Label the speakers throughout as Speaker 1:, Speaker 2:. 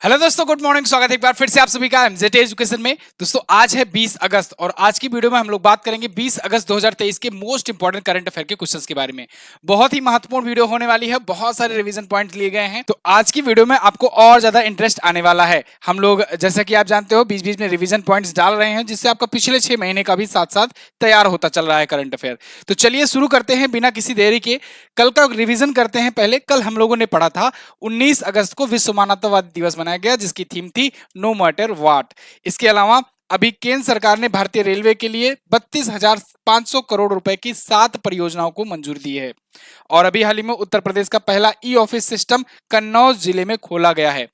Speaker 1: Hello दोस्तों, good morning. स्वागत है एक बार फिर से आप सभी का एमजेड एजुकेशन में। दोस्तों आज है 20 अगस्त और आज की वीडियो में हम लोग बात करेंगे 20 अगस्त 2023 के मोस्ट इंपोर्टेंट करंट अफेयर के क्वेश्चंस के बारे में। बहुत ही महत्वपूर्ण वीडियो होने वाली है, बहुत सारे रिवीजन पॉइंट लिए गए हैं, तो आज की वीडियो में आपको और ज्यादा इंटरेस्ट आने वाला है। हम लोग जैसा कि आप जानते हो बीच बीच में रिवीजन पॉइंट्स डाल रहे हैं, जिससे आपका पिछले 6 महीने का भी साथ साथ तैयार होता चल रहा है करंट अफेयर। तो चलिए शुरू करते हैं बिना किसी देरी के। कल का रिवीजन करते हैं। पहले कल हम लोगों ने पढ़ा था 19 अगस्त को विश्व मानवतावादी दिवस मनाया गया, जिसकी थीम थी नो मैटर व्हाट। इसके अलावा अभी केंद्र सरकार ने भारतीय रेलवे के लिए 32,500 करोड़ रुपए की 7 परियोजनाओं को मंजूरी दी है। और अभी हाल ही में उत्तर प्रदेश का पहला ई ऑफिस सिस्टम कन्नौज जिले में खोला गया है।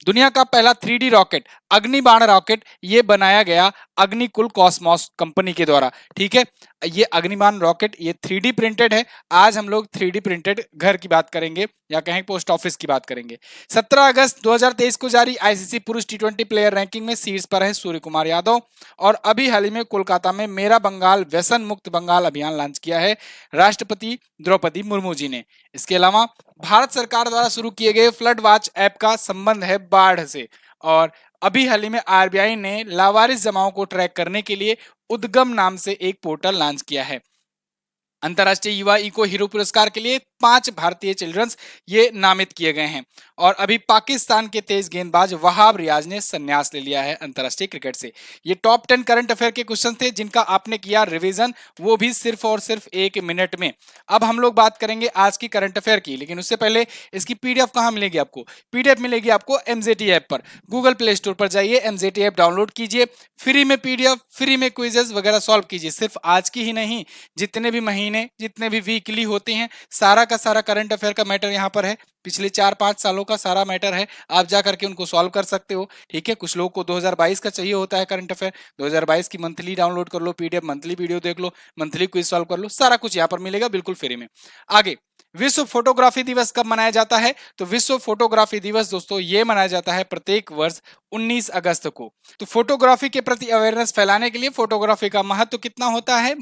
Speaker 1: दुनिया का पहला 3D रॉकेट अग्निबाण रॉकेट ये बनाया गया अग्निकुल कॉस्मोस कंपनी के द्वारा। ठीक है, ये अग्निबाण रॉकेट ये 3D प्रिंटेड है। आज हम लोग 3D प्रिंटेड घर की बात करेंगे या कहें पोस्ट ऑफिस की बात करेंगे। 17 अगस्त 2023 को जारी आईसीसी पुरुष टी20 प्लेयर रैंकिंग में शीर्ष पर है सूर्य कुमार यादव। और अभी हाल ही में कोलकाता में मेरा बंगाल व्यसन मुक्त बंगाल अभियान लॉन्च किया है राष्ट्रपति द्रौपदी मुर्मू जी ने। इसके अलावा भारत सरकार द्वारा शुरू किए गए फ्लड वॉच ऐप का संबंध है बाढ़ से। और अभी हाल ही में आरबीआई ने लावारिस जमाओं को ट्रैक करने के लिए उद्गम नाम से एक पोर्टल लॉन्च किया है। अंतरराष्ट्रीय युवा इको हीरो पुरस्कार के लिए 5 भारतीय चिल्ड्रंस ये नामित किए गए हैं। और अभी पाकिस्तान के तेज गेंदबाज वहाब रियाज ने संन्यास ले लिया है अंतरराष्ट्रीय क्रिकेट से। ये टॉप 10 करंट अफेयर के क्वेश्चन थे जिनका आपने किया रिवीजन, वो भी सिर्फ और सिर्फ 1 मिनट में। अब हम लोग बात करेंगे आज की करंट अफेयर की, लेकिन उससे पहले इसकी पीडीएफ कहाँ मिलेगी आपको? पीडीएफ मिलेगी आपको एमजेटी ऐप पर। गूगल प्ले स्टोर पर जाइए, एमजेटी ऐप डाउनलोड कीजिए, फ्री में पीडीएफ, फ्री में क्विजेस वगैरह सॉल्व कीजिए। सिर्फ आज की ही नहीं, जितने भी महीने जितने भी वीकली होते हैं, सारा का सारा करंट अफेयर का मैटर यहाँ पर है। पिछले 4-5 सालों का सारा मैटर है, आप जा करके उनको सॉल्व कर सकते हो। ठीक है, कुछ लोगों को 2022 का चाहिए होता है करंट अफेयर, 2022 की मंथली डाउनलोड कर लो पीडीएफ, मंथली वीडियो देख लो, मंथली क्विज सॉल्व कर लो, सारा कुछ यहाँ पर मिलेगा बिल्कुल फ्री में। आगे, विश्व फोटोग्राफी दिवस कब मनाया जाता है? तो विश्व फोटोग्राफी दिवस दोस्तों ये मनाया जाता है प्रत्येक वर्ष 19 अगस्त को। तो फोटोग्राफी के प्रति अवेयरनेस फैलाने के लिए फोटोग्राफी का महत्व कितना होता है।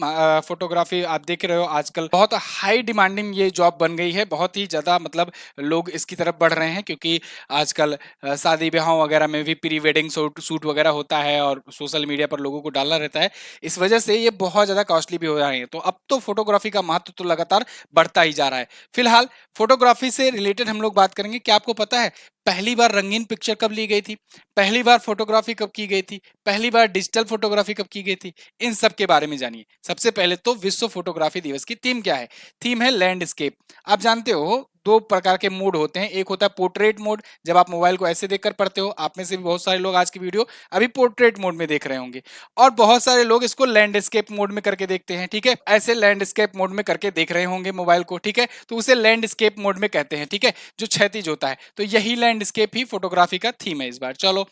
Speaker 1: फोटोग्राफी आप देख रहे हो आजकल बहुत हाई डिमांडिंग ये जॉब बन गई है, बहुत ही ज्यादा मतलब लोग इसकी तरफ बढ़ रहे हैं, क्योंकि आजकल शादी ब्याह वगैरह में भी प्री वेडिंग शूट वगैरह होता है और सोशल मीडिया पर लोगों को डालना रहता है। इस वजह से ये बहुत ज्यादा कॉस्टली भी हो रहे हैं। तो अब तो फोटोग्राफी का महत्व तो लगातार बढ़ता ही जा रहा है। फिलहाल फोटोग्राफी से रिलेटेड हम लोग बात करेंगे। क्या आपको पता है पहली बार रंगीन पिक्चर कब ली गई थी? पहली बार फोटोग्राफी कब की गई थी? पहली बार डिजिटल फोटोग्राफी कब की गई थी? इन सब के बारे में जानिए। सबसे पहले तो विश्व फोटोग्राफी दिवस की थीम क्या है? थीम है लैंडस्केप। आप जानते हो 2 प्रकार के मोड होते हैं। एक होता है पोर्ट्रेट मोड, जब आप मोबाइल को ऐसे देखकर पढ़ते हो। आप में से भी बहुत सारे लोग आज की वीडियो अभी पोर्ट्रेट मोड में देख रहे होंगे, और बहुत सारे लोग इसको लैंडस्केप मोड में करके देखते हैं। ठीक है, ऐसे लैंडस्केप मोड में करके देख रहे होंगे मोबाइल को। ठीक है, तो उसे लैंडस्केप मोड में कहते हैं। ठीक है, जो क्षैतिज होता है, तो यही लैंडस्केप ही फोटोग्राफी का थीम है इस बार। चलो,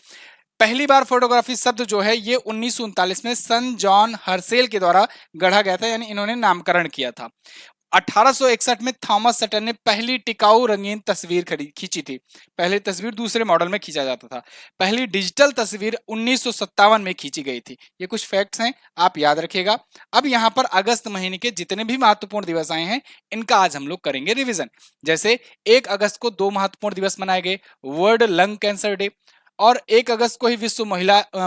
Speaker 1: पहली बार फोटोग्राफी शब्द जो है ये 1939 में सन जॉन हर्सेल के द्वारा गढ़ा गया था, यानी इन्होंने नामकरण किया था। 1861 में थॉमस सटन ने पहली टिकाऊ रंगीन तस्वीर खींची थी। पहले तस्वीर दूसरे मॉडल में खींचा जाता था। पहली डिजिटल तस्वीर 1957 में खींची गई थी। ये कुछ फैक्ट्स हैं, आप याद रखिएगा। अब यहाँ पर अगस्त महीने के जितने भी महत्वपूर्ण दिवस आए हैं, इनका आज हम लोग करेंगे रिवीजन। जैसे 1 अगस्त को 2 महत्वपूर्ण दिवस मनाए गए, वर्ल्ड लंग कैंसर डे, और 1 अगस्त को ही विश्व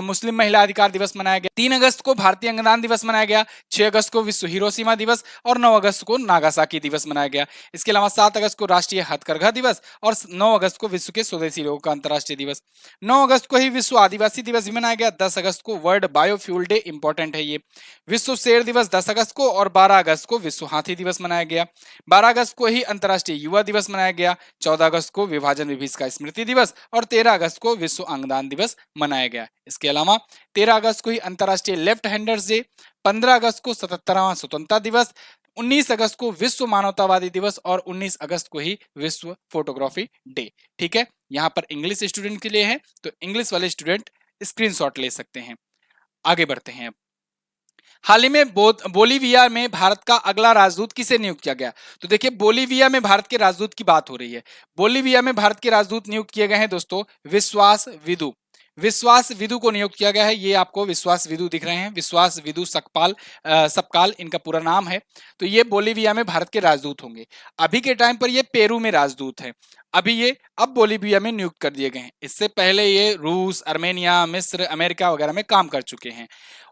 Speaker 1: मुस्लिम महिला अधिकार दिवस मनाया गया। 3 अगस्त को भारतीय अंगदान दिवस मनाया गया। 6 अगस्त को विश्व हिरोशिमा दिवस और 9 अगस्त को नागासाकी दिवस मनाया गया। इसके अलावा 7 अगस्त को राष्ट्रीय हथकरघा दिवस और 9 अगस्त को विश्व के स्वदेशी लोगों का अंतर्राष्ट्रीय दिवस। 9 अगस्त को ही विश्व आदिवासी दिवस भी मनाया गया। 10 अगस्त को वर्ल्ड बायोफ्यूल डे, इंपॉर्टेंट है ये। विश्व शेर दिवस 10 अगस्त को, और 12 अगस्त को विश्व हाथी दिवस मनाया गया। 12 अगस्त को ही अंतर्राष्ट्रीय युवा दिवस मनाया गया। 14 अगस्त को विभाजन विभीषका स्मृति दिवस और 13 अगस्त को विश्व अंगदान दिवस मनाया गया। इसके अलावा 13 अगस्त को ही अंतर्राष्ट्रीय लेफ्ट हैंडर्स डे, 15 अगस्त को 77वां स्वतंत्रता दिवस, 19 अगस्त को विश्व मानवतावादी दिवस और 19 अगस्त को ही विश्व फोटोग्राफी डे। ठीक है, यहाँ पर इंग्लिश स्टूडेंट के लिए है, तो इंग्लिश वाले स्टूडेंट स्क्रीनशॉट ले सकते हैं। आगे बढ़ते हैं। हाल ही में बोलीविया में भारत का अगला राजदूत किसे नियुक्त किया गया? तो देखिए, बोलीविया में भारत के राजदूत की बात हो रही है। बोलीविया में भारत के राजदूत नियुक्त किए गए हैं दोस्तों विश्वास विदु। विश्वास विदु को नियुक्त किया गया है। ये आपको विश्वास विदु दिख रहे हैं, विश्वास विदु सकपाल सपकाल इनका पूरा नाम है। तो ये बोलीविया में भारत के राजदूत होंगे। अभी के टाइम पर ये पेरू में राजदूत है। अभी ये अब बोलीविया में नियुक्त कर दिए गए हैं। इससे पहले ये रूस, अर्मेनिया, मिस्र, अमेरिका वगैरह में काम कर चुके हैं।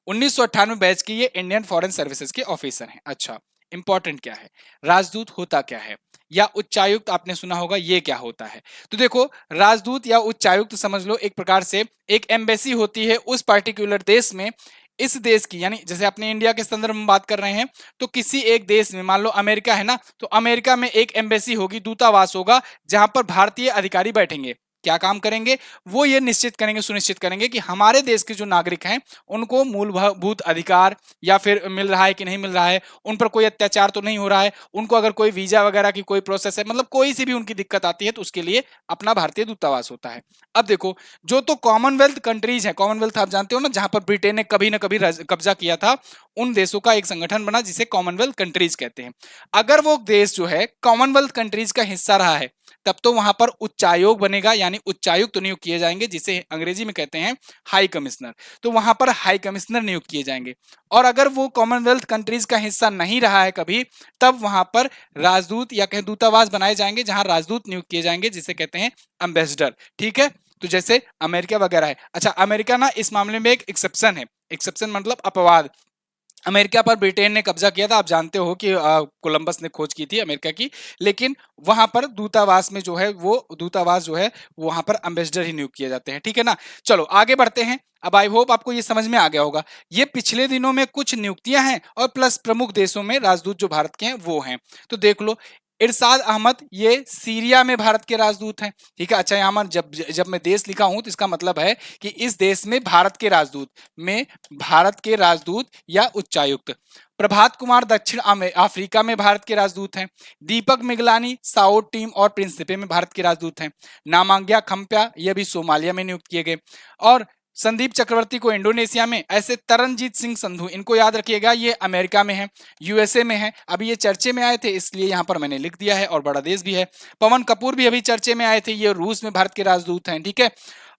Speaker 1: 1998 बैच की ये इंडियन फॉरेन सर्विसेज के ऑफिसर हैं। अच्छा, इंपॉर्टेंट क्या है, राजदूत होता क्या है, या उच्चायुक्त आपने सुना होगा, ये क्या होता है। तो देखो, राजदूत या उच्चायुक्त समझ लो एक प्रकार से एक एम्बेसी होती है उस पार्टिकुलर देश में। इस देश की, यानी जैसे अपने इंडिया के संदर्भ में बात कर रहे हैं, तो किसी एक देश में, मान लो अमेरिका है ना, तो अमेरिका में एक एम्बेसी होगी, दूतावास होगा, जहां पर भारतीय अधिकारी बैठेंगे। क्या काम करेंगे, वो ये निश्चित करेंगे, सुनिश्चित करेंगे कि हमारे देश के जो नागरिक हैं उनको मूलभूत अधिकार या फिर मिल रहा है कि नहीं मिल रहा है, उन पर कोई अत्याचार तो नहीं हो रहा है, उनको अगर कोई वीजा वगैरह की कोई प्रोसेस है, मतलब कोई सी भी उनकी दिक्कत आती है, तो उसके लिए अपना भारतीय दूतावास होता है। अब देखो, जो तो कॉमनवेल्थ कंट्रीज है, कॉमनवेल्थ आप जानते हो ना, जहां पर ब्रिटेन ने कभी ना कभी कब्जा किया था, उन देशों का एक संगठन बना जिसे कॉमनवेल्थ कंट्रीज कहते हैं। अगर वो देश जो है कॉमनवेल्थ कंट्रीज का हिस्सा रहा है, तब तो वहां पर उच्चायोग बनेगा, यानी उच्चायुक्त तो नियुक्त किए जाएंगे, जिसे अंग्रेजी में कहते हैं हाई कमिश्नर। तो वहां पर हाई कमिश्नर नियुक्त किए जाएंगे। और अगर वो कॉमनवेल्थ कंट्रीज का हिस्सा नहीं रहा है कभी, तब वहां पर राजदूत या कहीं दूतावास बनाए जाएंगे, जहां राजदूत नियुक्त किए जाएंगे, जिसे कहते हैं एम्बेसडर। ठीक है, तो जैसे अमेरिका वगैरह है। अच्छा, अमेरिका ना इस मामले में एक एक्सेप्शन है। एक्सेप्शन मतलब अपवाद। अमेरिका पर ब्रिटेन ने कब्जा किया था, आप जानते हो कि कोलंबस ने खोज की थी अमेरिका की, लेकिन वहां पर दूतावास में जो है, वो दूतावास जो है वहां पर एम्बेसडर ही नियुक्त किए जाते हैं। ठीक है ना, चलो आगे बढ़ते हैं। अब आई होप आपको ये समझ में आ गया होगा। ये पिछले दिनों में कुछ नियुक्तियां हैं, और प्लस प्रमुख देशों में राजदूत जो भारत के हैं वो हैं। तो देख लो, इरशाद अहमद ये सीरिया में भारत के राजदूत हैं। ठीक है, अच्छा यहाँ पर जब जब मैं देश लिखा हूं तो इसका मतलब है कि इस देश में भारत के राजदूत में भारत के राजदूत या उच्चायुक्त। प्रभात कुमार दक्षिण अफ्रीका में भारत के राजदूत हैं। दीपक मिगलानी साओ टीम और प्रिंसिपे में भारत के राजदूत हैं। नामांग्या खम्प्या ये भी सोमालिया में नियुक्त किए गए। और संदीप चक्रवर्ती को इंडोनेशिया में, ऐसे तरनजीत सिंह संधू इनको याद रखिएगा, ये अमेरिका में है, यूएसए में है। अभी ये चर्चे में आए थे, इसलिए यहां पर मैंने लिख दिया है, और बड़ा देश भी है। पवन कपूर भी अभी चर्चे में आए थे, ये रूस में भारत के राजदूत हैं। ठीक है,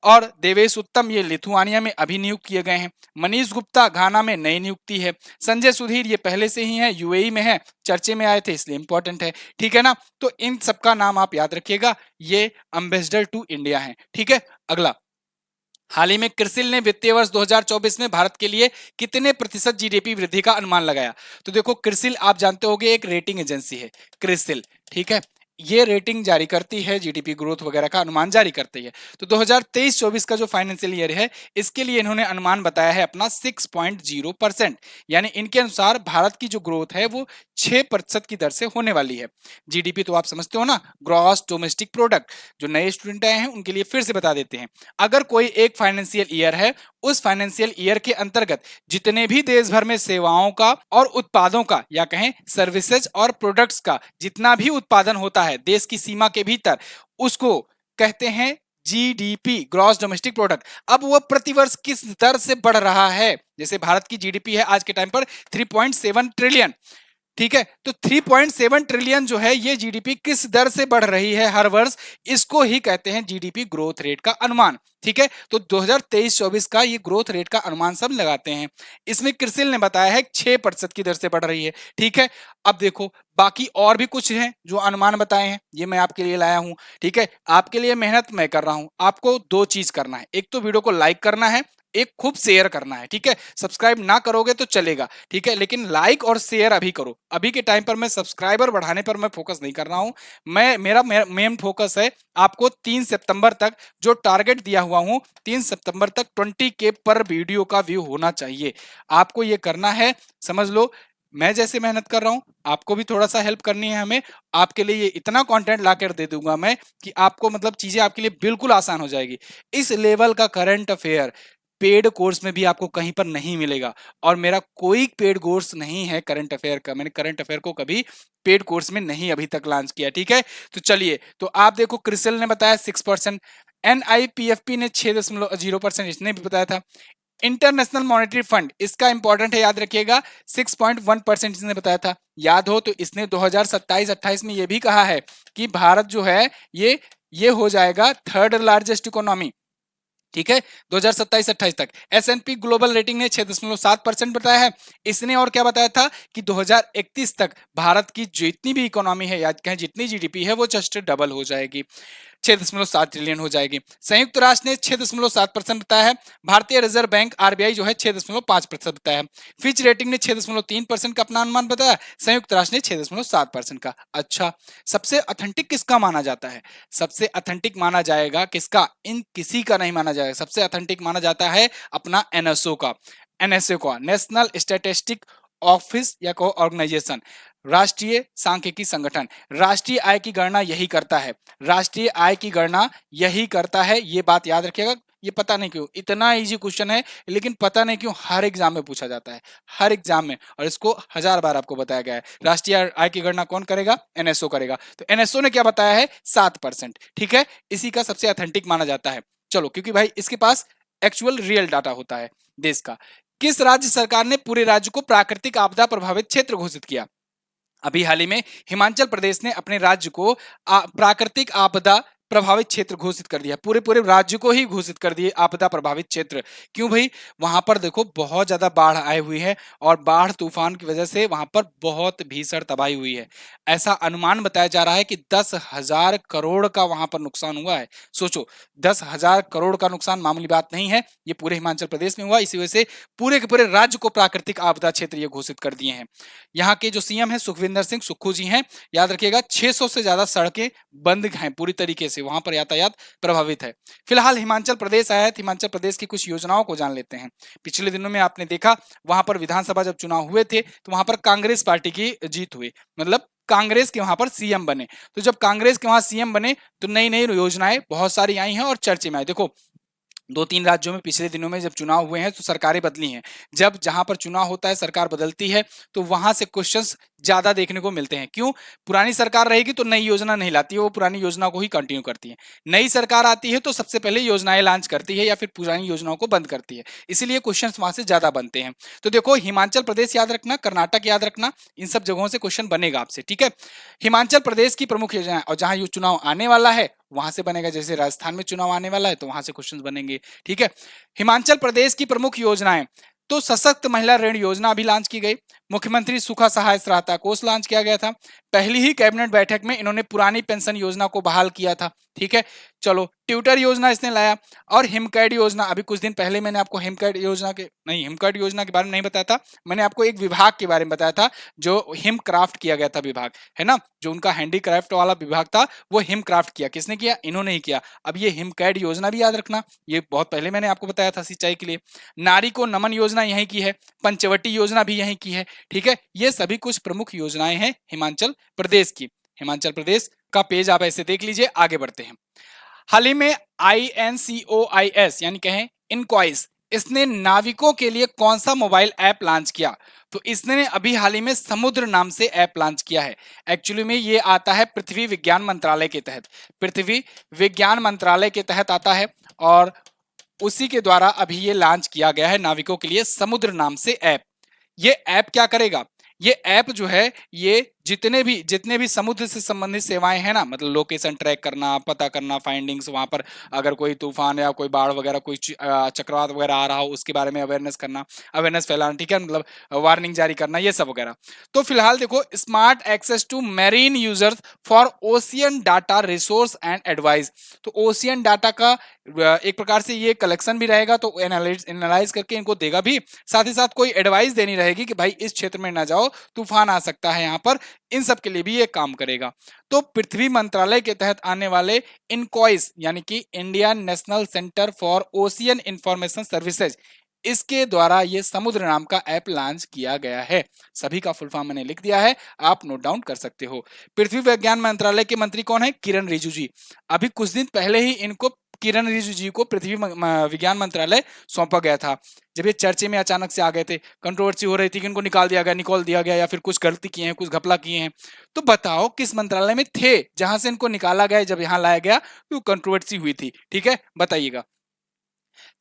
Speaker 1: और देवेश उत्तम ये लिथुआनिया में अभी नियुक्त किए गए हैं। मनीष गुप्ता घाना में नई नियुक्ति है। संजय सुधीर ये पहले से ही है, यूएई में है, चर्चे में आए थे इसलिए इंपॉर्टेंट है। ठीक है ना, तो इन सबका नाम आप याद रखिएगा, ये एम्बेसडर टू इंडिया है। ठीक है, अगला, हाल ही में क्रिसिल ने वित्तीय वर्ष 2024 में भारत के लिए कितने प्रतिशत जीडीपी वृद्धि का अनुमान लगाया। तो देखो, क्रिसिल आप जानते होंगे एक रेटिंग एजेंसी है, क्रिसिल। ठीक है, ये रेटिंग जारी करती है, जीडीपी ग्रोथ वगैरह का अनुमान जारी करती है। तो 2023-24 का जो फाइनेंशियल ईयर है, इसके लिए इन्होंने अनुमान बताया है अपना 6.0%, यानी इनके अनुसार भारत की जो ग्रोथ है वो 6% की दर से होने वाली है। जीडीपी तो आप समझते हो ना, ग्रॉस डोमेस्टिक प्रोडक्ट। जो नए स्टूडेंट आए हैं उनके लिए फिर से बता देते हैं। अगर कोई एक फाइनेंशियल ईयर है, उस फाइनेंशियल ईयर के अंतर्गत जितने भी देश भर में सेवाओं का और उत्पादों का, या कहें सर्विसेज और प्रोडक्ट्स का जितना भी उत्पादन होता है देश की सीमा के भीतर, उसको कहते हैं जीडीपी, ग्रॉस डोमेस्टिक प्रोडक्ट। अब वो प्रतिवर्ष किस दर से बढ़ रहा है, जैसे भारत की जीडीपी है आज के टाइम पर 3.7 ट्रिलियन। ठीक है, तो 3.7 ट्रिलियन जो है ये जीडीपी किस दर से बढ़ रही है हर वर्ष, इसको ही कहते हैं जीडीपी ग्रोथ रेट का अनुमान। ठीक है, तो 2023-24 का ये ग्रोथ रेट का अनुमान सब लगाते हैं। इसमें क्रिसिल ने बताया है 6% की दर से बढ़ रही है। ठीक है, अब देखो बाकी और भी कुछ हैं जो अनुमान बताए हैं, ये मैं आपके लिए लाया हूं। ठीक है, आपके लिए मेहनत मैं कर रहा हूं। आपको दो चीज करना है, एक तो वीडियो को लाइक करना है, एक खूब शेयर करना है। ठीक है, सब्सक्राइब ना करोगे तो चलेगा, ठीक है, लेकिन लाइक और शेयर अभी करो। अभी के टाइम पर मैं सब्सक्राइबर बढ़ाने पर मैं फोकस नहीं कर रहा हूं। मेरा मेन फोकस है आपको 3 सितंबर तक जो टारगेट दिया हुआ हूं, 3 सितंबर तक 20K पर वीडियो का व्यू होना चाहिए। आपको ये करना है, समझ लो मैं जैसे मेहनत कर रहा हूं, आपको भी थोड़ा सा हेल्प करनी है हमें। आपके लिए ये इतना कंटेंट लाकर दे दूंगा मैं कि आपको मतलब चीजें आपके लिए बिल्कुल आसान हो जाएगी। इस लेवल का करंट अफेयर पेड कोर्स में भी आपको कहीं पर नहीं मिलेगा, और मेरा कोई पेड कोर्स नहीं है करंट अफेयर का। मैंने करंट अफेयर को कभी पेड कोर्स में नहीं अभी तक लॉन्च किया। ठीक है, तो चलिए, तो आप देखो क्रिसिल ने बताया 6%, NIPFP ने 6.0%, इसने भी बताया था। इंटरनेशनल मॉनेटरी फंड, इसका इंपॉर्टेंट है, याद रखिएगा, 6.1% इसने बताया था। याद हो तो इसने 2027-28 में यह भी कहा है कि भारत जो है ये हो जाएगा थर्ड लार्जेस्ट इकोनॉमी। ठीक है, 2027-28 तक। S&P ग्लोबल रेटिंग ने 6.7% बताया है। इसने और क्या बताया था कि 2031 तक भारत की जितनी भी इकोनॉमी है या कहें जितनी जीडीपी है वो जस्ट डबल हो जाएगी, 6.7 ट्रिलियन हो जाएगी। संयुक्त राष्ट्र ने 6.7% बताया है। भारतीय रिजर्व बैंक आरबीआई जो है 6.5% बताया है। फिच रेटिंग ने 6.3% का अपना अनुमान बताया, संयुक्त राष्ट्र ने 6.7% का। अच्छा, सबसे ऑथेंटिक किसका माना जाता है? सबसे ऑथेंटिक माना जाएगा किसका? इन किसी का नहीं माना जाएगा, सबसे ऑथेंटिक माना जाता है अपना एनएसओ का। एनएसओ का, नेशनल स्टैटिस्टिक ऑफिस या को ऑर्गेनाइजेशन, राष्ट्रीय सांख्यिकी संगठन, राष्ट्रीय आय की गणना यही करता है। राष्ट्रीय आय की गणना यही करता है, ये बात याद रखिएगा। ये पता नहीं क्यों इतना इजी क्वेश्चन है, लेकिन पता नहीं क्यों हर एग्जाम में पूछा जाता है, हर एग्जाम में, और इसको 1000 बार आपको बताया गया है। राष्ट्रीय आय की गणना कौन करेगा? एनएसओ करेगा। तो एनएसओ ने क्या बताया है? 7%। ठीक है, इसी का सबसे ऑथेंटिक माना जाता है। चलो, क्योंकि भाई इसके पास एक्चुअल रियल डाटा होता है देश का। किस राज्य सरकार ने पूरे राज्य को प्राकृतिक आपदा प्रभावित क्षेत्र घोषित किया? अभी हाल ही में हिमाचल प्रदेश ने अपने राज्य को प्राकृतिक आपदा प्रभावित क्षेत्र घोषित कर दिया, पूरे पूरे राज्य को ही घोषित कर दिए आपदा प्रभावित क्षेत्र। क्यों भाई? वहां पर देखो बहुत ज्यादा बाढ़ आई हुई है, और बाढ़ तूफान की वजह से वहां पर बहुत भीषण तबाही हुई है। ऐसा अनुमान बताया जा रहा है कि 10,000 करोड़ का वहां पर नुकसान हुआ है। सोचो, 10,000 करोड़ का नुकसान मामूली बात नहीं है। ये पूरे हिमाचल प्रदेश में हुआ, इसी वजह से पूरे के पूरे राज्य को प्राकृतिक आपदा क्षेत्र ये घोषित कर दिए हैं। यहाँ के जो सीएम है सुखविंदर सिंह सुक्खू जी हैं। याद रखिएगा, 600 से ज्यादा सड़कें बंद हैं पूरी तरीके से, वहां पर यातायात प्रभावित है। फिलहाल हिमाचल प्रदेश आया है, हिमाचल प्रदेश की कुछ योजनाओं को जान लेते हैं। पिछले दिनों में आपने देखा, वहां पर विधानसभा जब चुनाव हुए थे तो वहां पर कांग्रेस पार्टी की जीत हुई, मतलब कांग्रेस के वहां पर सीएम बने। तो जब कांग्रेस के वहां सीएम बने तो नई नई योजनाएं बहुत सारी आई हैं और चर्चे में आई। देखो, 2-3 राज्यों में पिछले दिनों में जब चुनाव हुए हैं तो सरकारें बदली हैं। जब जहां पर चुनाव होता है, सरकार बदलती है, तो वहां से क्वेश्चंस ज्यादा देखने को मिलते हैं। क्यों? पुरानी सरकार रहेगी तो नई योजना नहीं लाती है, वो पुरानी योजना को ही कंटिन्यू करती है। नई सरकार आती है तो सबसे पहले योजनाएं लॉन्च करती है या फिर पुरानी योजनाओं को बंद करती है, इसीलिए क्वेश्चंस वहां से ज्यादा बनते हैं। तो देखो, हिमाचल प्रदेश याद रखना, कर्नाटक याद रखना, इन सब जगहों से क्वेश्चन बनेगा आपसे। ठीक है, हिमाचल प्रदेश की प्रमुख योजना, और जहां ये चुनाव आने वाला है वहां से बनेगा। जैसे राजस्थान में चुनाव आने वाला है तो वहां से क्वेश्चन बनेंगे। ठीक है, हिमाचल प्रदेश की प्रमुख योजनाएं, तो सशक्त महिला ऋण योजना अभी लॉन्च की गई, मुख्यमंत्री सुखा सहाय सहायता कोष लॉन्च किया गया था, पहली ही कैबिनेट बैठक में इन्होंने पुरानी पेंशन योजना को बहाल किया था। ठीक है, चलो, ट्यूटर योजना इसने लाया, और हिमकैड योजना, अभी कुछ दिन पहले मैंने आपको हिमकैड योजना के बारे में नहीं बताया था, मैंने आपको एक विभाग के बारे में बताया था जो हिम क्राफ्ट किया गया था विभाग, है ना, जो उनका हैंडीक्राफ्ट वाला विभाग था वो हिम क्राफ्ट किया। किसने किया? इन्होंने ही किया। अब ये हिमकैड योजना भी याद रखना, ये बहुत पहले मैंने आपको बताया था सिंचाई के लिए। नारी को नमन योजना यहीं की है, पंचवटी योजना भी यहीं की है। ठीक है, ये सभी कुछ प्रमुख योजनाएं हैं हिमाचल प्रदेश की। हिमाचल प्रदेश का पेज आप ऐसे देख लीजिए। आगे बढ़ते हैं। हाल ही में INCOIS यानी कहें इनकॉइस, इसने नाविकों के लिए कौन सा मोबाइल ऐप लॉन्च किया? तो इसने अभी हाल ही में समुद्र नाम से ऐप लॉन्च किया है। एक्चुअली में ये आता है पृथ्वी विज्ञान मंत्रालय के तहत, पृथ्वी विज्ञान मंत्रालय के तहत आता है, और उसी के द्वारा अभी ये लॉन्च किया गया है नाविकों के लिए समुद्र नाम से ऐप। ये ऐप क्या करेगा? ये ऐप जो है, ये जितने भी समुद्र से संबंधित सेवाएं हैं ना, मतलब लोकेशन ट्रैक करना, पता करना, फाइंडिंग्स, वहां पर अगर कोई तूफान या कोई बाढ़ वगैरह, कोई चक्रवात वगैरह आ रहा हो उसके बारे में अवेयरनेस करना, अवेयरनेस फैलाना, ठीक है, मतलब वार्निंग जारी करना, ये सब वगैरह। तो फिलहाल देखो, smart access to marine users for ocean data resource and advice. तो ओशियन डाटा का एक प्रकार से ये कलेक्शन भी रहेगा, तो एनालाइज करके इनको देगा भी, साथ ही साथ कोई एडवाइस देनी रहेगी कि भाई इस क्षेत्र में ना जाओ, तूफान आ सकता है यहाँ पर, इन सब के लिए भी ये काम करेगा। तो पृथ्वी मंत्रालय के तहत आने वाले इनकॉइस यानी कि Indian national centre for ocean information services, इसके द्वारा ये समुद्र नाम का ऐप लॉन्च किया गया है। सभी का फुल फॉर्म मैंने लिख दिया है, आप नोट डाउन कर सकते हो। पृथ्वी विज्ञान मंत्रालय के मंत्री कौन है? किरण रिजिजू जी। अभी कुछ दिन पहले ही इनको, किरण रिजिजू जी को, पृथ्वी विज्ञान मंत्रालय सौंपा गया था। जब ये चर्चे में अचानक से आ गए थे, कंट्रोवर्सी हो रही थी कि इनको निकाल दिया गया या फिर कुछ गलती किए हैं, कुछ घपला किए हैं। तो बताओ किस मंत्रालय में थे जहां से इनको निकाला गया, जब यहाँ लाया गया तो कंट्रोवर्सी हुई थी? ठीक है, बताइएगा।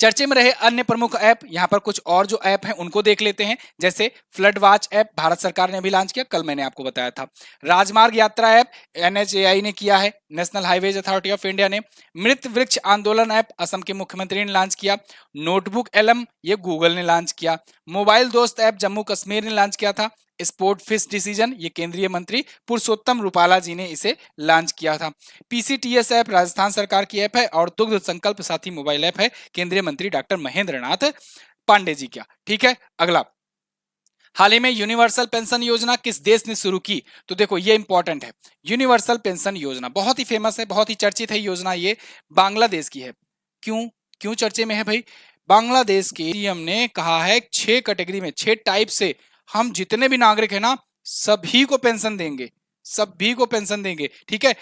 Speaker 1: चर्चे में रहे अन्य प्रमुख ऐप, यहाँ पर कुछ और जो ऐप हैं उनको देख लेते हैं। जैसे फ्लड वॉच ऐप भारत सरकार ने अभी लॉन्च किया, कल मैंने आपको बताया था। राजमार्ग यात्रा ऐप एनएचएआई ने किया है, national highways authority of India ने। मृत वृक्ष आंदोलन ऐप असम के मुख्यमंत्री ने लॉन्च किया। नोटबुक एलम ये गूगल ने लॉन्च किया। मोबाइल दोस्त ऐप जम्मू कश्मीर ने लॉन्च किया था। स्पोर्ट फिश डिसीजन ये केंद्रीय मंत्री पुरुषोत्तम रूपाला जी ने इसे लॉन्च किया था। पीसीटीएस ऐप राजस्थान सरकार की ऐप है। और दुग्ध संकल्प साथी मोबाइल ऐप है केंद्रीय मंत्री डॉक्टर महेंद्र नाथ पांडे जी का। ठीक है, अगला, हाल ही में यूनिवर्सल पेंशन योजना किस देश ने शुरू की? तो देखो ये इंपॉर्टेंट है। यूनिवर्सल पेंशन योजना बहुत ही फेमस है, बहुत ही चर्चित है योजना, ये बांग्लादेश की है। क्यों क्यों चर्चे में है भाई? बांग्लादेश के सीएम ने कहा है 6 कैटेगरी में, 6 टाइप से हम जितने भी नागरिक है ना सभी को पेंशन देंगे, सभी को पेंशन देंगे। ठीक है,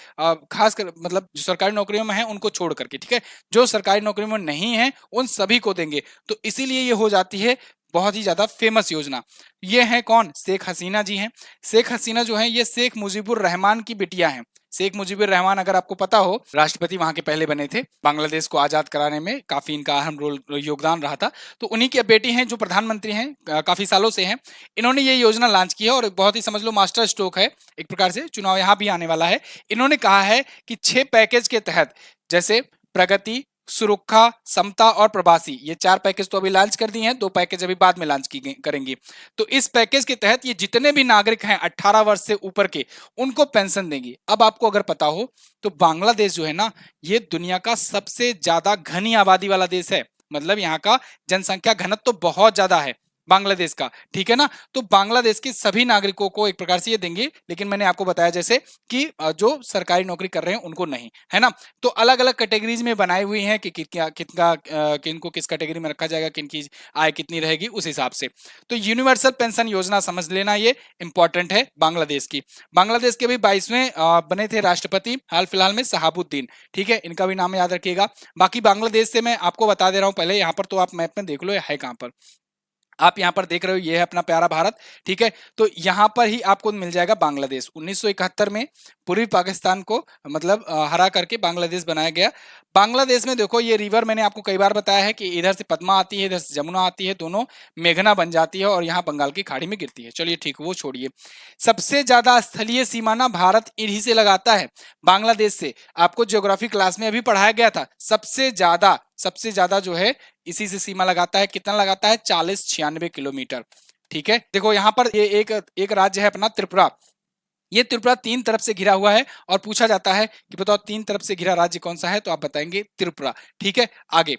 Speaker 1: खास कर मतलब जो सरकारी नौकरियों में है उनको छोड़ करके, ठीक है, जो सरकारी नौकरियों में नहीं है उन सभी को देंगे। तो इसीलिए ये हो जाती है बहुत ही ज्यादा फेमस योजना। ये है कौन? शेख हसीना जी हैं। शेख हसीना जो है ये शेख मुजीबुर रहमान की बिटिया हैं। शेख मुजीबुर रहमान अगर आपको पता हो राष्ट्रपति वहां के पहले बने थे, बांग्लादेश को आजाद कराने में काफी इनका अहम रोल योगदान रहा था। तो उन्हीं की बेटी हैं जो प्रधानमंत्री हैं, काफी सालों से हैं। इन्होंने ये योजना लॉन्च की है और बहुत ही समझ लो मास्टर स्ट्रोक है एक प्रकार से, चुनाव यहाँ भी आने वाला है। इन्होंने कहा है कि 6 पैकेज के तहत, जैसे प्रगति, सुरक्षा, समता और प्रवासी, ये 4 पैकेज तो अभी लॉन्च कर दिए हैं, 2 पैकेज अभी बाद में लॉन्च करेंगी। तो इस पैकेज के तहत ये जितने भी नागरिक हैं 18 वर्ष से ऊपर के उनको पेंशन देंगी। अब आपको अगर पता हो तो बांग्लादेश जो है ना ये दुनिया का सबसे ज्यादा घनी आबादी वाला देश है, मतलब यहाँ का जनसंख्या घनत्व तो बहुत ज्यादा है बांग्लादेश का। ठीक है ना, तो बांग्लादेश के सभी नागरिकों को एक प्रकार से ये देंगे, लेकिन मैंने आपको बताया जैसे कि जो सरकारी नौकरी कर रहे हैं उनको नहीं, है ना। तो अलग अलग कैटेगरीज में बनाई हुई है कि कितना किनको किस कैटेगरी में रखा जाएगा, किनकी आय कितनी रहेगी उस हिसाब से। तो यूनिवर्सल पेंशन योजना समझ लेना, ये इंपॉर्टेंट है बांग्लादेश की। बांग्लादेश के भी 22वें बने थे राष्ट्रपति हाल फिलहाल में शहाबुद्दीन। ठीक है, इनका भी नाम याद रखिएगा। बाकी बांग्लादेश से मैं आपको बता दे रहा हूं पहले, यहाँ पर तो आप मैप में देख लो है कहां पर। आप यहाँ पर देख रहे हो ये है अपना प्यारा भारत। ठीक है, तो यहाँ पर ही आपको मिल जाएगा बांग्लादेश। 1971 में पूर्वी पाकिस्तान को मतलब हरा करके बांग्लादेश बनाया गया। बांग्लादेश में देखो ये रिवर मैंने आपको कई बार बताया है कि इधर से पद्मा आती है, इधर से जमुना आती है, दोनों मेघना बन जाती है और यहाँ बंगाल की खाड़ी में गिरती है। चलिए ठीक, वो छोड़िए। सबसे ज्यादा स्थलीय सीमा ना भारत इन्हीं से लगाता है, बांग्लादेश से। आपको ज्योग्राफी क्लास में अभी पढ़ाया गया था, सबसे ज्यादा जो है इसी से सीमा लगाता है। कितना लगाता है? 40-96 किलोमीटर। ठीक है, देखो यहाँ पर ये एक राज्य है अपना त्रिपुरा। ये त्रिपुरा 3 तरफ से घिरा हुआ है और पूछा जाता है कि बताओ 3 तरफ से घिरा राज्य कौन सा है, तो आप बताएंगे त्रिपुरा। ठीक है, आगे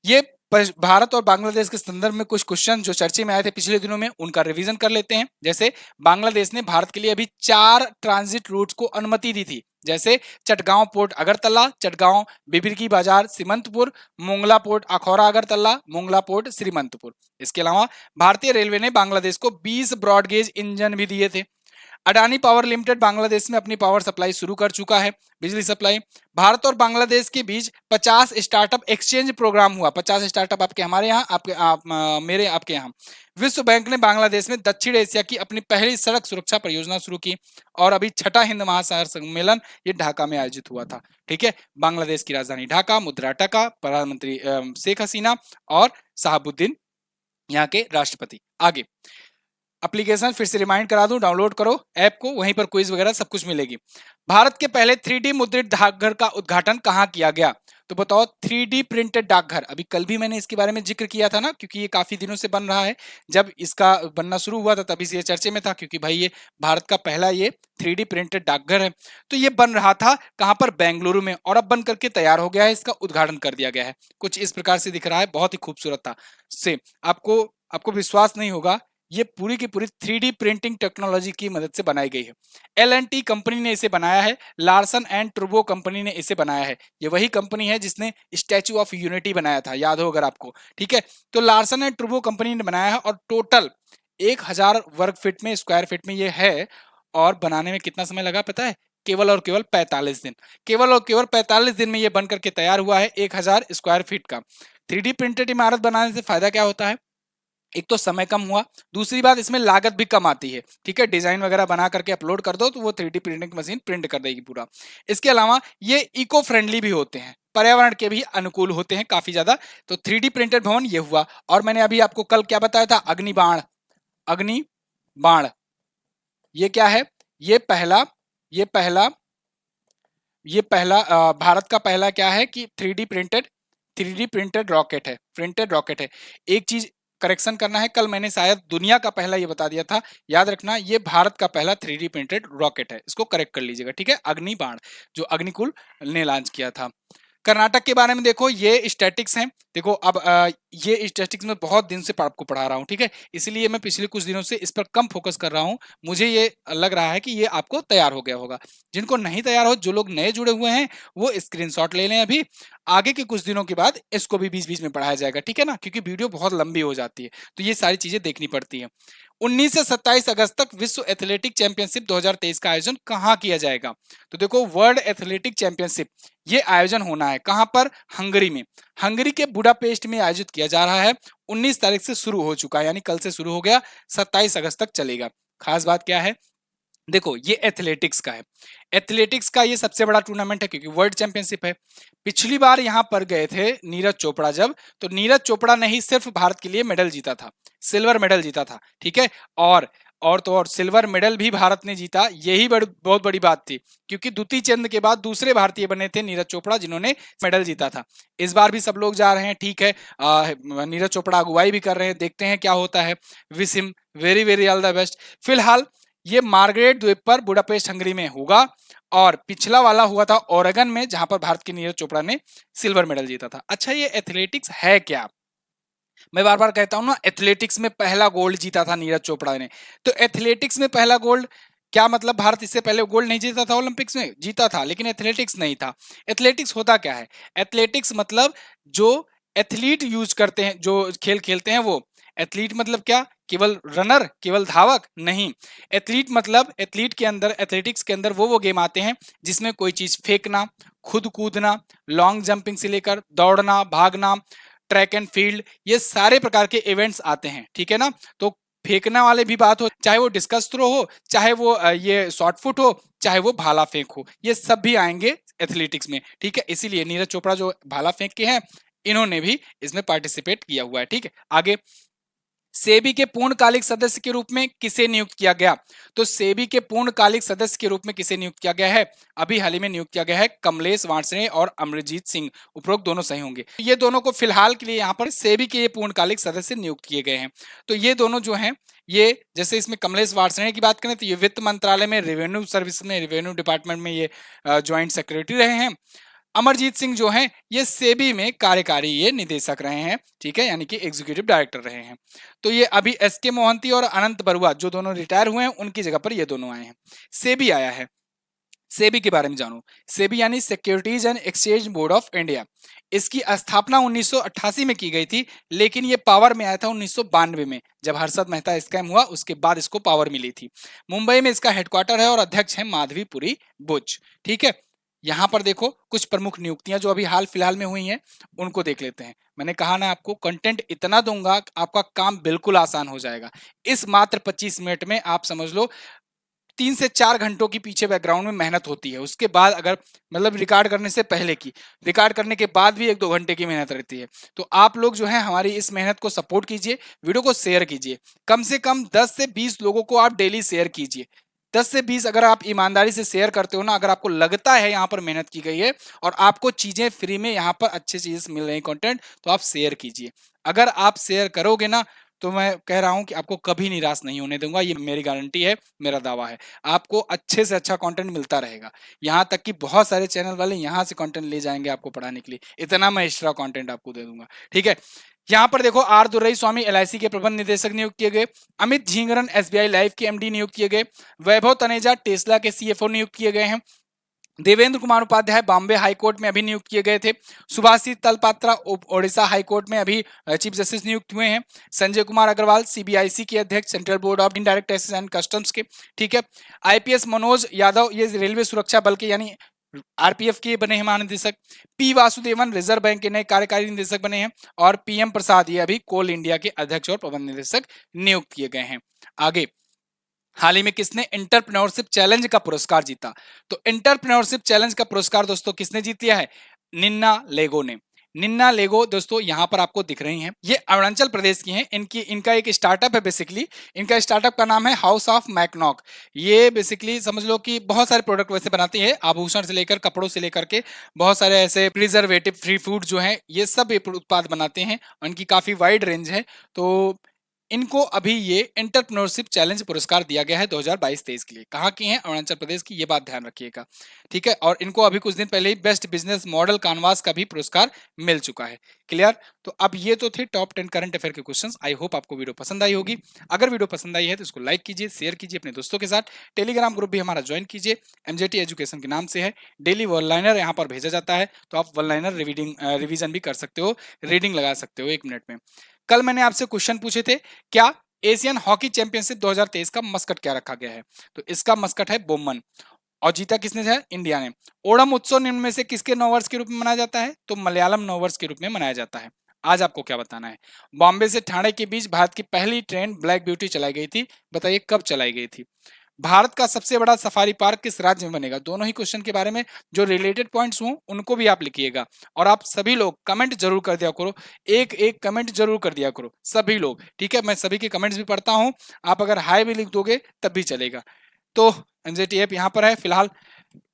Speaker 1: ये भारत और बांग्लादेश के संदर्भ में कुछ क्वेश्चन जो चर्चे में आए थे पिछले दिनों में उनका रिवीजन कर लेते हैं। जैसे बांग्लादेश ने भारत के लिए अभी 4 ट्रांजिट रूट्स को अनुमति दी थी, जैसे चटगांव पोर्ट अगरतला, चटगांव बिबिरकी बाजार सीमंतपुर, मोंगला पोर्ट अखौरा अगरतला, मोंगला पोर्ट श्रीमंतपुर। इसके अलावा भारतीय रेलवे ने बांग्लादेश को 20 ब्रॉडगेज इंजन भी दिए थे। अडानी पावर लिमिटेड बांग्लादेश में अपनी पावर सप्लाई शुरू कर चुका है, बिजली सप्लाई। भारत और बांग्लादेश के बीच 50 स्टार्टअप एक्सचेंज प्रोग्राम हुआ। 50 स्टार्टअप आपके हमारे यहाँ, मेरे आपके यहाँ। विश्व बैंक ने बांग्लादेश में दक्षिण एशिया की अपनी पहली सड़क सुरक्षा परियोजना शुरू की। और अभी 6ठा हिंद महासागर सम्मेलन ये ढाका में आयोजित हुआ था। ठीक है, बांग्लादेश की राजधानी ढाका, मुद्रा टका, प्रधानमंत्री शेख हसीना और शहाबुद्दीन यहाँ के राष्ट्रपति। आगे एप्लीकेशन फिर से रिमाइंड करा दूं, डाउनलोड करो ऐप को, वहीं पर क्विज वगैरह सब कुछ मिलेगी। भारत के पहले 3D मुद्रित डाकघर का उद्घाटन कहां किया गया? तो बताओ 3D प्रिंटेड डाकघर। अभी कल भी मैंने इसके बारे में जिक्र किया था ना, क्योंकि ये काफी दिनों से बन रहा है। जब इसका बनना शुरू हुआ था तभी से ये चर्चे में था, क्योंकि भाई ये भारत का पहला ये 3D प्रिंटेड डाकघर है। तो ये बन रहा था कहां पर? बेंगलुरु में। और अब बन करके तैयार हो गया है, इसका उद्घाटन कर दिया गया है। कुछ इस प्रकार से दिख रहा है, बहुत ही खूबसूरत था। से आपको विश्वास नहीं होगा, ये पूरी की पूरी 3D प्रिंटिंग टेक्नोलॉजी की मदद से बनाई गई है। L&T कंपनी ने इसे बनाया है, लार्सन एंड टुर्बो कंपनी ने इसे बनाया है। ये वही कंपनी है जिसने स्टैचू ऑफ यूनिटी बनाया था, याद हो अगर आपको। ठीक है, तो लार्सन एंड टुर्बो कंपनी ने बनाया है और टोटल 1000 वर्ग फीट में, स्क्वायर फीट में ये है। और बनाने में कितना समय लगा पता है? केवल और केवल 45 दिन। केवल और केवल 45 दिन में ये बनकर के तैयार हुआ है 1000 स्क्वायर फीट का। 3D प्रिंटेड इमारत बनाने से फायदा क्या होता है? एक तो समय कम हुआ, दूसरी बात इसमें लागत भी कम आती है। ठीक है, डिजाइन वगैरह बना करके अपलोड कर दो तो वो 3D प्रिंटिंग मशीन प्रिंट कर देगी पूरा। इसके अलावा ये इको फ्रेंडली भी होते हैं। पर्यावरण के भी अनुकूल होते हैं काफी ज्यादा। तो 3D प्रिंटेड भवन ये हुआ। और मैंने अभी आपको कल क्या बताया था, अग्निबाण, अग्निबाण ये क्या है, ये पहला ये पहला ये पहला भारत का पहला क्या है कि 3D प्रिंटेड रॉकेट है, प्रिंटेड रॉकेट है। एक चीज करेक्शन करना है, कल मैंने शायद दुनिया का पहला ये बता दिया था, याद रखना ये भारत का पहला 3D प्रिंटेड रॉकेट है, इसको करेक्ट कर लीजिएगा, ठीक है। अग्निबाण जो अग्निकुल ने लॉन्च किया था। कर्नाटक के बारे में देखो, ये स्टैटिक्स हैं। देखो अब ये स्टैटिक्स में बहुत दिन से आपको पढ़ा रहा हूं, ठीक है, इसलिए मैं पिछले कुछ दिनों से इस पर कम फोकस कर रहा हूं। मुझे ये लग रहा है कि ये आपको तैयार हो गया होगा। जिनको नहीं तैयार हो, जो लोग नए जुड़े हुए हैं, वो स्क्रीनशॉट ले लें अभी। आगे के कुछ दिनों के बाद इसको भी बीच बीच में पढ़ाया जाएगा, ठीक है ना, क्योंकि वीडियो बहुत लंबी हो जाती है, तो ये सारी चीजें देखनी पड़ती है। 19 से 27 अगस्त तक विश्व एथलेटिक चैंपियनशिप 2023 का आयोजन कहाँ किया जाएगा? तो देखो, वर्ल्ड एथलेटिक चैंपियनशिप ये आयोजन होना है कहां पर, हंगरी में। हंगरी के बुडापेस्ट में आयोजित किया जा रहा है। 19 तारीख से शुरू हो चुका है, यानी कल से शुरू हो गया, 27 अगस्त तक चलेगा। खास बात क्या है, देखो ये एथलेटिक्स का है। एथलेटिक्स का ये सबसे बड़ा टूर्नामेंट है क्योंकि वर्ल्ड चैंपियनशिप है। पिछली बार यहां पर गए थे नीरज चोपड़ा जब, तो नीरज चोपड़ा ने ही सिर्फ भारत के लिए मेडल जीता था, सिल्वर मेडल जीता था, ठीक है। और तो और सिल्वर मेडल भी भारत ने जीता, यही बहुत बड़ी बात थी, क्योंकि दुती चंद के बाद दूसरे भारतीय बने थे नीरज चोपड़ा जिन्होंने मेडल जीता था। इस बार भी सब लोग जा रहे हैं, ठीक है। नीरज चोपड़ा अगुवाई भी कर रहे हैं, देखते हैं क्या होता है। Wish him very very all the best. फिलहाल ये मार्गरेट द्वीप पर बुडापेस्ट हंगरी में होगा। और पिछला वाला हुआ था ओरेगन में, जहां पर भारत के नीरज चोपड़ा ने सिल्वर मेडल जीता था। अच्छा, ये एथलेटिक्स है क्या? मैं बार बार कहता हूं ना, एथलेटिक्स में पहला गोल्ड जीता था नीरज चोपड़ा ने। तो एथलेटिक्स में पहला गोल्ड क्या मतलब, भारत इससे पहले गोल्ड नहीं जीता था, ओलंपिक्स में जीता था, लेकिन एथलेटिक्स नहीं था। एथलेटिक्स होता क्या है? एथलेटिक्स मतलब जो एथलीट यूज करते हैं, जो खेल खेलते हैं वो। एथलीट मतलब क्या, केवल रनर, केवल धावक नहीं। एथलीट मतलब एथलीट के अंदर, एथलेटिक्स के अंदर वो गेम आते हैं जिसमें कोई चीज फेंकना, खुद कूदना, लॉन्ग जंपिंग से लेकर दौड़ना, भागना, ट्रैक एंड फील्ड, ये सारे प्रकार के इवेंट्स आते हैं, ठीक है ना। तो फेंकना वाले भी बात हो, चाहे वो डिस्कस थ्रो हो, चाहे वो ये शॉर्ट फुट हो, चाहे वो भाला फेंक हो, ये सब भी आएंगे एथलेटिक्स में, ठीक है। इसीलिए नीरज चोपड़ा जो भाला फेंक के हैं, इन्होंने भी इसमें पार्टिसिपेट किया हुआ है, ठीक है। आगे, सेबी के पूर्णकालिक सदस्य के रूप में किसे नियुक्त किया गया? तो सेबी के पूर्णकालिक सदस्य के रूप में किसे नियुक्त किया गया है? अभी हाल ही में नियुक्त किया गया है कमलेश वार्ष्णेय और अमरजीत सिंह। उपरोक्त दोनों सही होंगे। ये दोनों को फिलहाल के लिए यहाँ पर सेबी के ये पूर्णकालिक सदस्य नियुक्त किए गए हैं। तो ये दोनों जो हैं, ये जैसे इसमें कमलेश वार्ष्णेय की बात करें तो ये वित्त मंत्रालय में रेवेन्यू सर्विस में, रेवेन्यू डिपार्टमेंट में ये ज्वाइंट सेक्रेटरी रहे हैं। अमरजीत सिंह जो हैं, ये सेबी में कार्यकारी ये निदेशक रहे हैं, ठीक है, यानी कि एग्जीक्यूटिव डायरेक्टर रहे हैं। तो ये अभी एस के मोहंती और अनंत बरुआ जो दोनों रिटायर हुए हैं, उनकी जगह पर ये दोनों आए हैं। सेबी आया है। सेबी के बारे में जानो। सेबी यानी securities and exchange board of India. इसकी स्थापना 1988 में की गई थी, लेकिन ये पावर में आया था 1992 में, जब हर्षद मेहता स्कैम हुआ, उसके बाद इसको पावर मिली थी। मुंबई में इसका हेडक्वार्टर है और अध्यक्ष है माधवीपुरी बुच, ठीक है। यहां पर देखो कुछ प्रमुख नियुक्तियां जो अभी हाल फिलहाल में हुई हैं, उनको देख लेते हैं। मैंने कहा ना आपको, कंटेंट इतना दूंगा आपका काम बिल्कुल आसान हो जाएगा। इस मात्र 25 मिनट में आप समझ लो 3 से 4 घंटों की पीछे बैकग्राउंड में मेहनत होती है, उसके बाद अगर मतलब रिकॉर्ड करने से पहले की, रिकॉर्ड करने के बाद भी 1-2 घंटे की मेहनत रहती है। तो आप लोग जो है हमारी इस मेहनत को सपोर्ट कीजिए, वीडियो को शेयर कीजिए, कम से कम 10 से 20 लोगों को आप डेली शेयर कीजिए। 10 से 20 अगर आप ईमानदारी से शेयर करते हो ना, अगर आपको लगता है यहाँ पर मेहनत की गई है और आपको चीजें फ्री में यहाँ पर अच्छी चीजें मिल रही है, कंटेंट, तो आप शेयर कीजिए। अगर आप शेयर करोगे ना, तो मैं कह रहा हूं कि आपको कभी निराश नहीं होने दूंगा, ये मेरी गारंटी है, मेरा दावा है। आपको अच्छे से अच्छा कंटेंट मिलता रहेगा। यहाँ तक कि बहुत सारे चैनल वाले यहाँ से कंटेंट ले जाएंगे आपको पढ़ाने के लिए, इतना मैं एक्स्ट्रा कंटेंट आपको दे दूंगा, ठीक है। यहाँ पर देखो, आर दुर्रई स्वामी एलआईसी के प्रबंध निदेशक नियुक्त किए गए। अमित झिंगरन एसबीआई लाइफ के एमडी नियुक्त किए गए। वैभव तनेजा टेस्ला के सीएफओ नियुक्त किए गए हैं। देवेंद्र कुमार उपाध्याय बॉम्बे हाईकोर्ट में अभी नियुक्त किए गए थे। सुभाषित तलपात्रा ओडिशा हाईकोर्ट में अभी चीफ जस्टिस नियुक्त हुए हैं। संजय कुमार अग्रवाल सीबीआईसी के अध्यक्ष, central board of indirect taxes and customs के, ठीक है। आईपीएस मनोज यादव ये रेलवे सुरक्षा बल के यानी आरपीएफ के बने हैं महानिदेशक। पी वासुदेवन रिजर्व बैंक के नए कार्यकारी निदेशक बने हैं। और पीएम प्रसाद ये अभी कोल इंडिया के अध्यक्ष और प्रबंध निदेशक नियुक्त किए गए हैं। आगे, हाल ही में किसने एंटरप्रेन्योरशिप चैलेंज का पुरस्कार जीता? तो एंटरप्रेन्योरशिप चैलेंज का पुरस्कार दोस्तों किसने जीत लिया है? निन्ना लेगो ने। निन्ना लेगो दोस्तों यहाँ पर आपको दिख रही हैं, ये अरुणाचल प्रदेश की हैं। इनका एक स्टार्टअप है बेसिकली। इनका स्टार्टअप का नाम है हाउस ऑफ मैकनॉक। ये बेसिकली समझ लो कि बहुत सारे प्रोडक्ट वैसे बनाती है, आभूषण से लेकर कपड़ों से लेकर के बहुत सारे ऐसे प्रिजर्वेटिव फ्री फूड जो हैं ये सब ये उत्पाद बनाते हैं। उनकी काफी वाइड रेंज है। तो इनको अभी ये एंटरप्रेन्योरशिप चैलेंज पुरस्कार दिया गया है 2022-23 के लिए। कहाँ की हैं? अरुणाचल प्रदेश की। ये बात ध्यान रखिएगा, ठीक है। और इनको अभी कुछ दिन पहले ही बेस्ट बिजनेस मॉडल कानवास का भी पुरस्कार मिल चुका है। क्लियर? तो अब ये तो थे टॉप 10 करंट अफेयर के क्वेश्चंस। आई होप आपको वीडियो पसंद आई होगी। अगर वीडियो पसंद आई है तो इसको लाइक कीजिए, शेयर कीजिए अपने दोस्तों के साथ। टेलीग्राम ग्रुप भी हमारा ज्वाइन कीजिए, एमजेटी एजुकेशन के नाम से है। डेली वन लाइनर यहाँ पर भेजा जाता है, तो आप वन लाइनर रिविजन भी कर सकते हो, रीडिंग लगा सकते हो 1 मिनट में। कल मैंने आपसे क्वेश्चन पूछे थे, क्या एशियन हॉकी चैंपियनशिप 2023 का मस्कट क्या रखा गया है? तो इसका मस्कट है बोमन। और जीता किसने है? इंडिया ने। ओणम उत्सव निम्न में से किसके नववर्ष के रूप में मनाया जाता है? तो मलयालम नववर्ष के रूप में मनाया जाता है। आज आपको क्या बताना है? बॉम्बे से ठाणे के बीच भारत की पहली ट्रेन ब्लैक ब्यूटी चलाई गई थी, बताइए कब चलाई गई थी? भारत का सबसे बड़ा सफारी पार्क किस राज्य में बनेगा? दोनों ही क्वेश्चन के बारे में जो रिलेटेड पॉइंट्स हों उनको भी आप लिखिएगा। और आप सभी लोग कमेंट जरूर कर दिया करो, एक एक कमेंट जरूर कर दिया करो सभी लोग, ठीक है। मैं सभी के कमेंट्स भी पढ़ता हूं, आप अगर हाई भी लिख दोगे तब भी चलेगा। तो एनजेटी ऐप यहाँ पर है, फिलहाल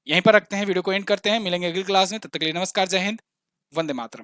Speaker 1: यहीं पर रखते हैं, वीडियो को एंड करते हैं। मिलेंगे अगली क्लास में, तब तक के लिए नमस्कार, जय हिंद, वंदे मातरम।